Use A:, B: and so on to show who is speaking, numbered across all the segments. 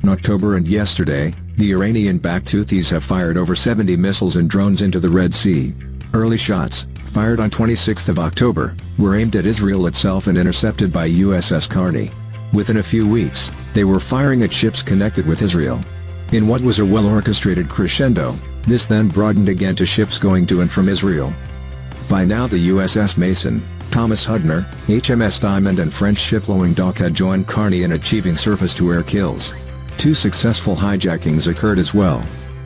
A: In October and yesterday, the Iranian-backed Houthis have fired over 70 missiles and drones into the Red Sea. Early shots, fired on 26 October, were aimed at Israel itself and intercepted by USS Carney. Within a few weeks, they were firing at ships connected with Israel. In what was a well-orchestrated crescendo, this then broadened again to ships going to and from Israel. By now the USS Mason, Thomas Hudner, HMS Diamond and French ship Languedoc had joined Carney in achieving surface-to-air kills. 2 successful hijackings occurred as well.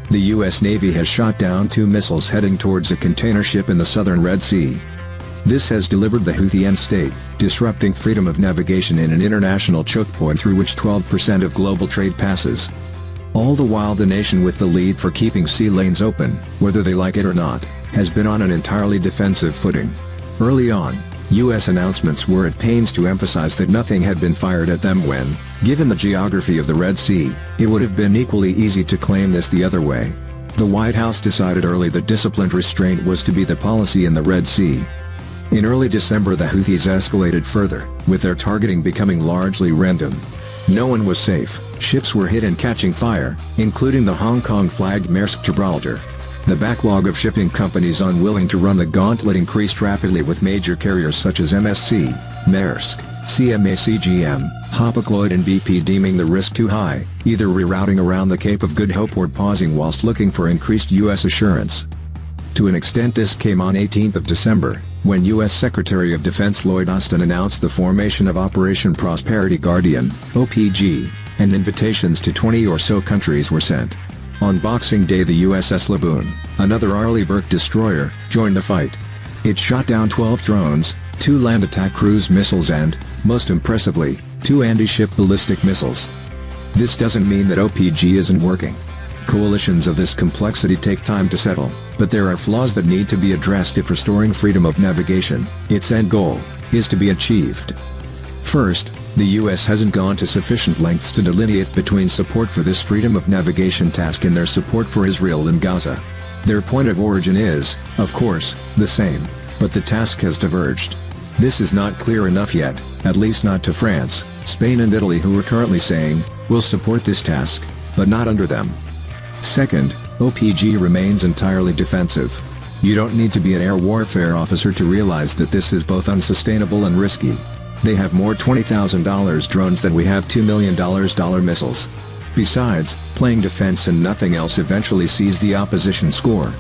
A: The U.S. Navy has shot down 2 missiles heading towards a container ship in the southern Red Sea. This has delivered the Houthi end state, disrupting freedom of navigation in an international chokepoint through which 12% of global trade passes. All the while the nation with the lead for keeping sea lanes open, whether they like it or not, has been on an entirely defensive footing. Early on, U.S. announcements were at pains to emphasize that nothing had been fired at them when, given the geography of the Red Sea, it would have been equally easy to claim this the other way. The White House decided early that disciplined restraint was to be the policy in the Red Sea. In early December the Houthis escalated further, with their targeting becoming largely random. No one was safe, ships were hit and catching fire, including the Hong Kong-flagged Maersk Gibraltar. The backlog of shipping companies unwilling to run the gauntlet increased rapidly with major carriers such as MSC, Maersk, CMA CGM, Hapag-Lloyd and BP deeming the risk too high, either rerouting around the Cape of Good Hope or pausing whilst looking for increased U.S. assurance. To an extent this came on 18 December, when U.S. Secretary of Defense Lloyd Austin announced the formation of Operation Prosperity Guardian, OPG, and invitations to 20 or so countries were sent. On Boxing Day the USS Laboon, another Arleigh Burke destroyer, joined the fight. It shot down 12 drones, 2 land attack cruise missiles and, most impressively, 2 anti-ship ballistic missiles. This doesn't mean that OPG isn't working. Coalitions of this complexity take time to settle, but there are flaws that need to be addressed if restoring freedom of navigation, its end goal, is to be achieved. First, the U.S. hasn't gone to sufficient lengths to delineate between support for this freedom of navigation task and their support for Israel and Gaza. Their point of origin is, of course, the same, but the task has diverged. This is not clear enough yet, at least not to France, Spain and Italy who are currently saying, we'll support this task, but not under them. Second, OPG remains entirely defensive. You don't need to be an air warfare officer to realize that this is both unsustainable and risky. They have more $20,000 drones than we have $2 million missiles. Besides, playing defense and nothing else eventually sees the opposition score.